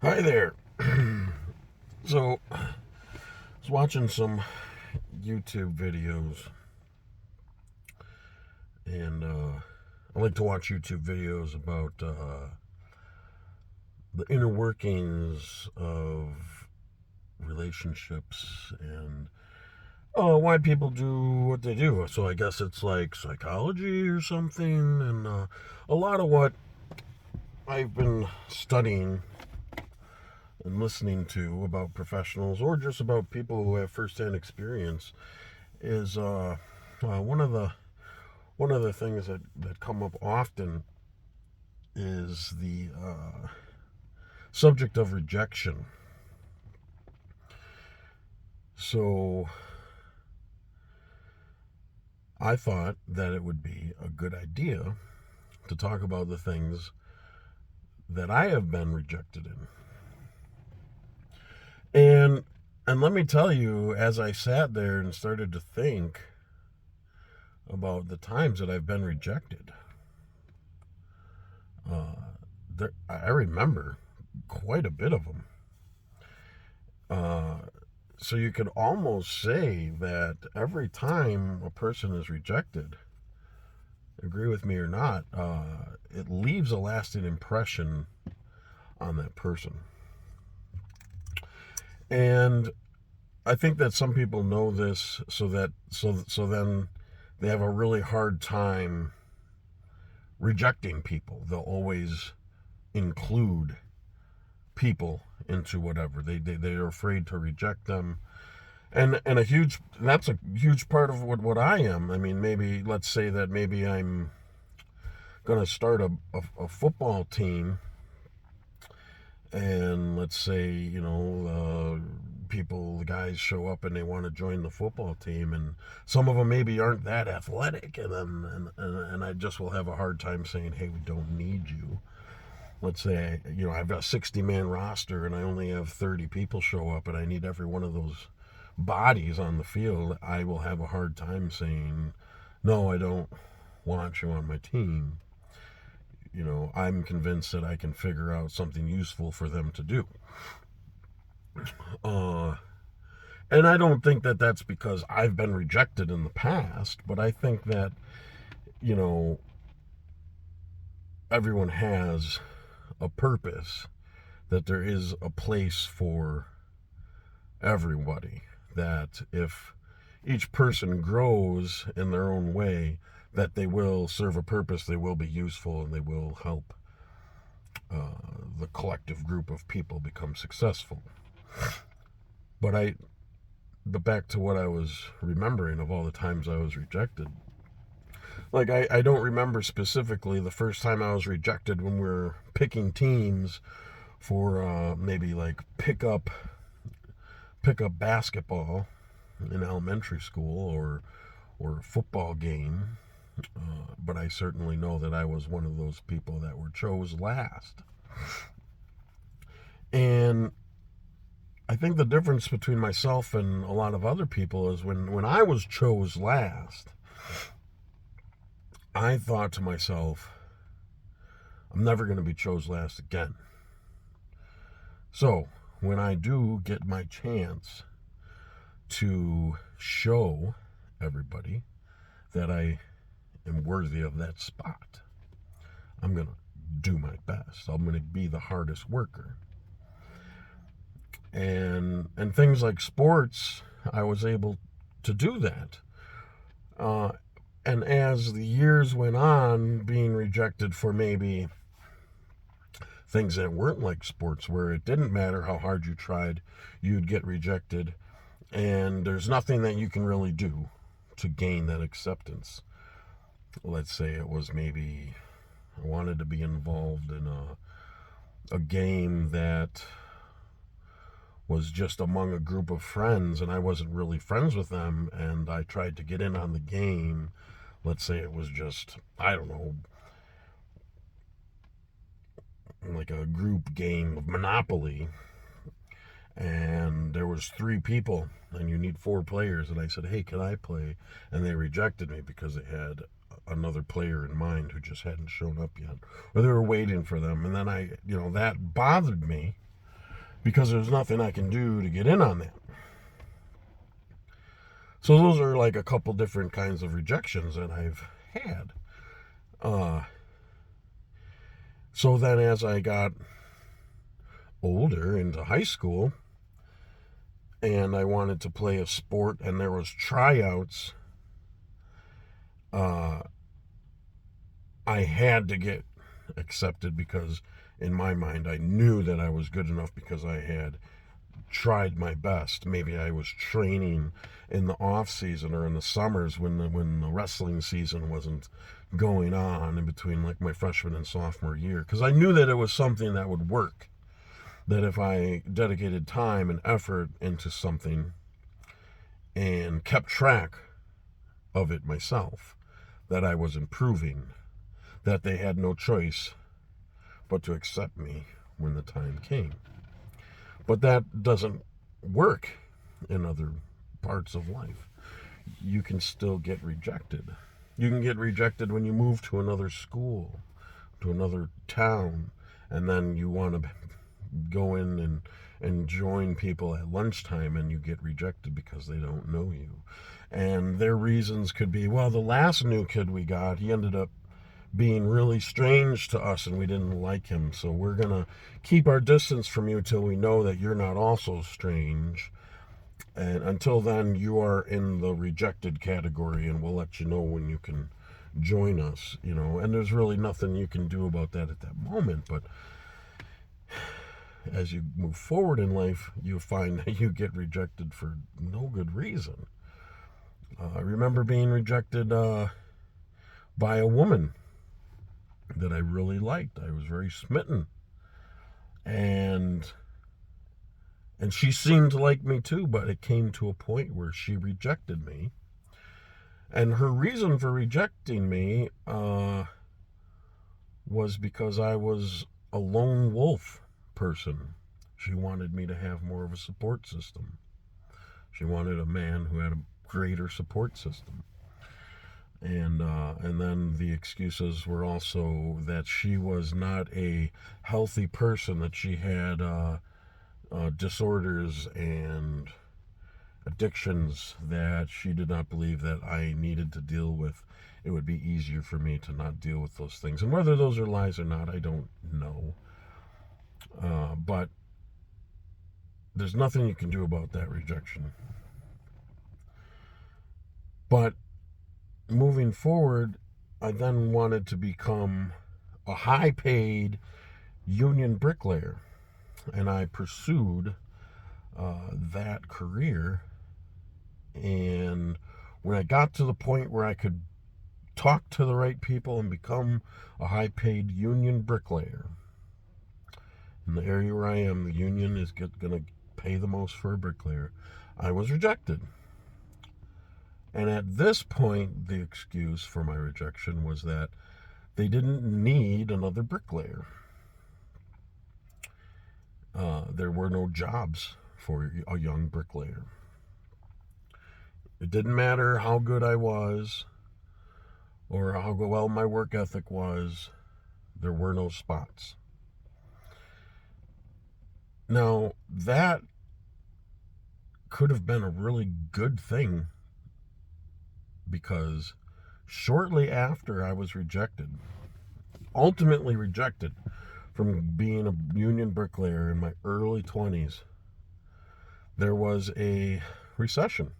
Hi there. So, I was watching some YouTube videos, and I like to watch YouTube videos about the inner workings of relationships and why people do what they do. So, I guess it's like psychology or something, and a lot of what I've been studying and listening to about professionals or just about people who have firsthand experience is one of the things that come up often is the subject of rejection. So I thought that it would be a good idea to talk about the things that I have been rejected in. And let me tell you, as I sat there and started to think about the times that I've been rejected, I remember quite a bit of them. Uh, so you could almost say that every time a person is rejected, agree with me or not, it leaves a lasting impression on that person. And I think that some people know this, so then they have a really hard time rejecting people. They'll always include people into whatever they're afraid to reject them. And that's a huge part of what I am. I mean, maybe let's say that maybe I'm going to start a football team, and let's say the guys show up and they want to join the football team, and some of them maybe aren't that athletic, and I just will have a hard time saying, hey, we don't need you. Let's say I've got a 60-man roster and I only have 30 people show up, and I need every one of those bodies on the field. I will have a hard time saying, no, I don't want you on my team. I'm convinced that I can figure out something useful for them to do. Uh, and I don't think that that's because I've been rejected in the past, but I think that, you know, everyone has a purpose, that there is a place for everybody, that if each person grows in their own way, that they will serve a purpose, they will be useful, and they will help the collective group of people become successful. But back to what I was remembering of all the times I was rejected. Like I don't remember specifically the first time I was rejected when we were picking teams for maybe like pick up basketball in elementary school or a football game. But I certainly know that I was one of those people that were chose last. And I think the difference between myself and a lot of other people is when I was chose last, I thought to myself, I'm never going to be chose last again. So when I do get my chance to show everybody that I am worthy of that spot, I'm going to do my best. I'm going to be the hardest worker. And things like sports, I was able to do that. Uh, and as the years went on, being rejected for maybe things that weren't like sports, where it didn't matter how hard you tried, you'd get rejected, and there's nothing that you can really do to gain that acceptance. Let's say it was maybe I wanted to be involved in a game that was just among a group of friends, and I wasn't really friends with them, and I tried to get in on the game. Let's say it was just, I don't know, like a group game of Monopoly, and there was 3 people and you need 4 players, and I said, hey, can I play? And they rejected me because they had another player in mind who just hadn't shown up yet, or they were waiting for them. And then that bothered me, because there's nothing I can do to get in on that. So those are like a couple different kinds of rejections that I've had. So then as I got older into high school and I wanted to play a sport and there was tryouts, I had to get accepted because in my mind I knew that I was good enough because I had tried my best. Maybe I was training in the off season or in the summers when the wrestling season wasn't going on in between like my freshman and sophomore year, because I knew that it was something that would work, that if I dedicated time and effort into something and kept track of it myself, that I was improving, that they had no choice but to accept me when the time came. But that doesn't work in other parts of life. You can still get rejected. You can get rejected when you move to another school, to another town, and then you want to go in and join people at lunchtime and you get rejected because they don't know you. And their reasons could be, well, the last new kid we got, he ended up being really strange to us and we didn't like him, so we're going to keep our distance from you till we know that you're not also strange. And until then, you are in the rejected category and we'll let you know when you can join us, you know. And there's really nothing you can do about that at that moment, but as you move forward in life, you find that you get rejected for no good reason. I remember being rejected by a woman that I really liked. I was very smitten. And she seemed to like me too, but it came to a point where she rejected me. And her reason for rejecting me was because I was a lone wolf person. She wanted me to have more of a support system. She wanted a man who had a greater support system. And then the excuses were also that she was not a healthy person, that she had disorders and addictions that she did not believe that I needed to deal with. It would be easier for me to not deal with those things. And whether those are lies or not, I don't know. But there's nothing you can do about that rejection. But moving forward, I then wanted to become a high-paid union bricklayer, and I pursued that career. And when I got to the point where I could talk to the right people and become a high-paid union bricklayer, in the area where I am, the union is going to pay the most for a bricklayer, I was rejected. And at this point, the excuse for my rejection was that they didn't need another bricklayer. There were no jobs for a young bricklayer. It didn't matter how good I was or how well my work ethic was. There were no spots. Now, that could have been a really good thing, because shortly after I was ultimately rejected from being a union bricklayer in my early 20s, there was a recession.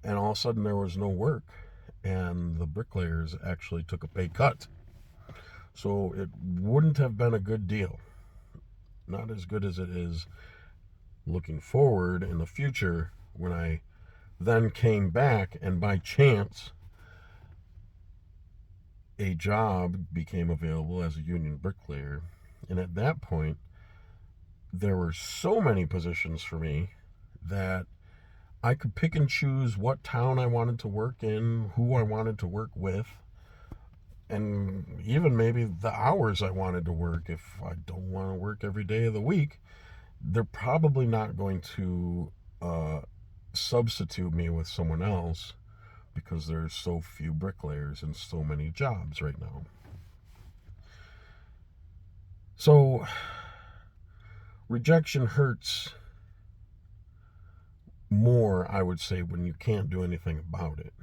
And all of a sudden there was no work. And the bricklayers actually took a pay cut. So it wouldn't have been a good deal. Not as good as it is looking forward in the future, when I then came back and by chance a job became available as a union bricklayer. And at that point, there were so many positions for me that I could pick and choose what town I wanted to work in, who I wanted to work with, and even maybe the hours I wanted to work. If I don't want to work every day of the week, they're probably not going to substitute me with someone else, because there's so few bricklayers and so many jobs right now. So Rejection hurts more, I would say, when you can't do anything about it.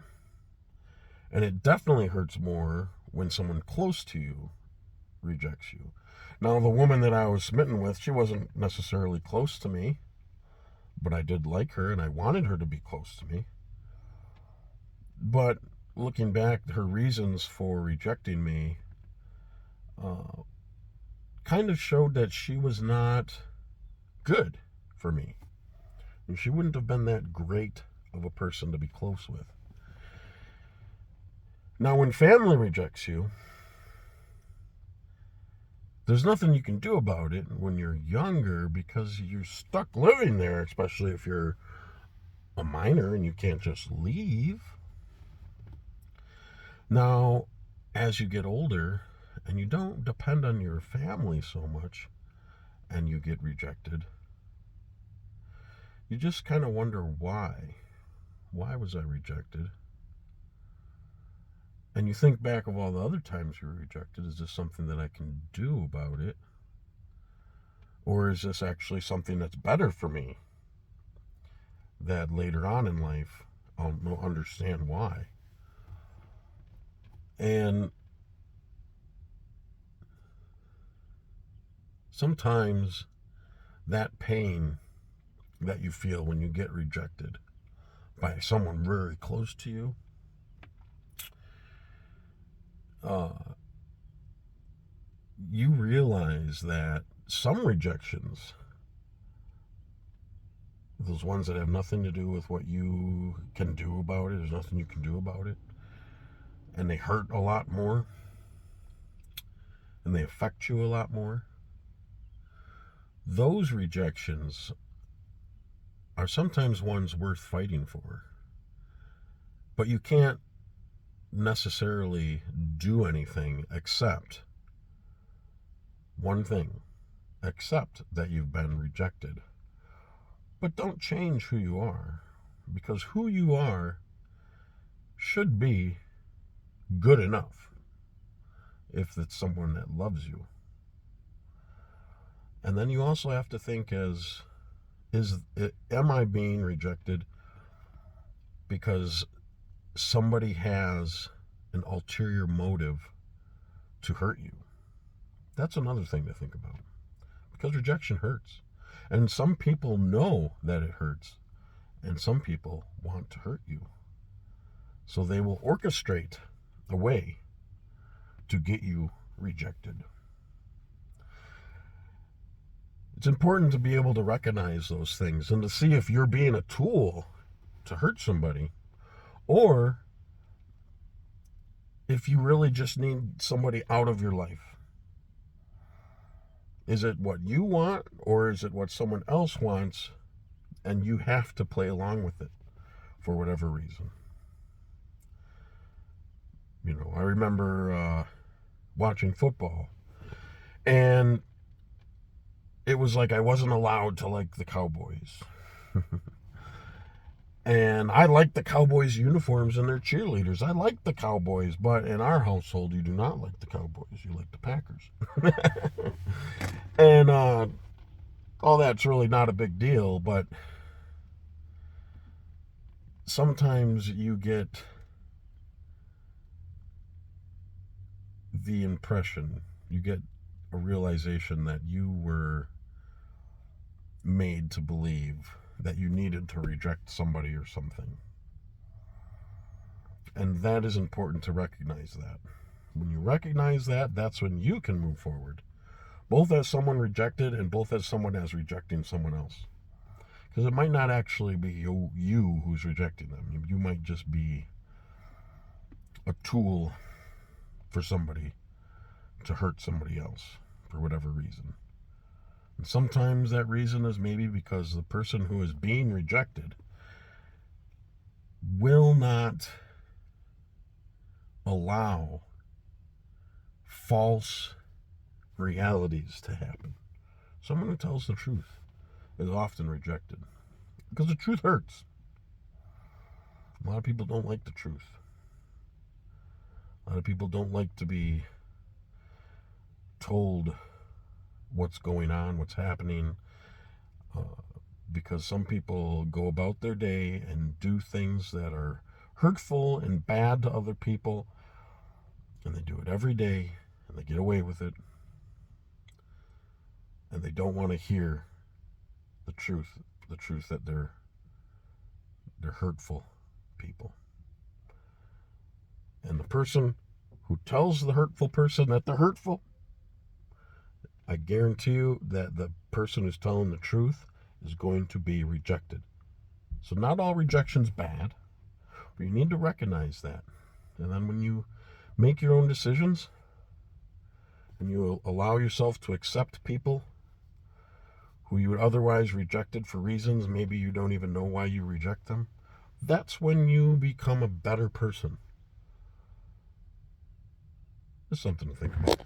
And it definitely hurts more when someone close to you rejects you. Now, the woman that I was smitten with, she wasn't necessarily close to me, but I did like her and I wanted her to be close to me. But looking back, her reasons for rejecting me kind of showed that she was not good for me. And she wouldn't have been that great of a person to be close with. Now, when family rejects you, there's nothing you can do about it when you're younger because you're stuck living there, especially if you're a minor and you can't just leave. Now, as you get older and you don't depend on your family so much and you get rejected, you just kind of wonder why. Why was I rejected? And you think back of all the other times you were rejected. Is this something that I can do about it? Or is this actually something that's better for me? That later on in life, I'll understand why. And sometimes that pain that you feel when you get rejected by someone very close to you, you realize that some rejections, those ones that have nothing to do with what you can do about it, there's nothing you can do about it, and they hurt a lot more, and they affect you a lot more, those rejections are sometimes ones worth fighting for. But you can't necessarily do anything except one thing: accept that you've been rejected. But don't change who you are, because who you are should be good enough if it's someone that loves you. And then you also have to think am I being rejected because somebody has an ulterior motive to hurt you? That's another thing to think about, because rejection hurts. And some people know that it hurts, and some people want to hurt you. So they will orchestrate a way to get you rejected. It's important to be able to recognize those things and to see if you're being a tool to hurt somebody, or if you really just need somebody out of your life. Is it what you want, or is it what someone else wants, and you have to play along with it for whatever reason? You know, I remember watching football, and it was like I wasn't allowed to like the Cowboys. And I like the Cowboys' uniforms and their cheerleaders. I like the Cowboys, but in our household, you do not like the Cowboys. You like the Packers. And all that's really not a big deal, but sometimes you get the impression, you get a realization that you were made to believe that you needed to reject somebody or something. And that is important to recognize that. When you recognize that, that's when you can move forward, both as someone rejected and both as someone as rejecting someone else. Because it might not actually be you who's rejecting them. You might just be a tool for somebody to hurt somebody else for whatever reason. And sometimes that reason is maybe because the person who is being rejected will not allow false realities to happen. Someone who tells the truth is often rejected because the truth hurts. A lot of people don't like the truth. A lot of people don't like to be told what's going on, what's happening, because some people go about their day and do things that are hurtful and bad to other people, and they do it every day, and they get away with it, and they don't want to hear the truth that they're hurtful people. And the person who tells the hurtful person that they're hurtful, I guarantee you that the person who's telling the truth is going to be rejected. So not all rejection's bad, but you need to recognize that. And then when you make your own decisions and you allow yourself to accept people who you would otherwise rejected for reasons maybe you don't even know why you reject them, that's when you become a better person. Just something to think about.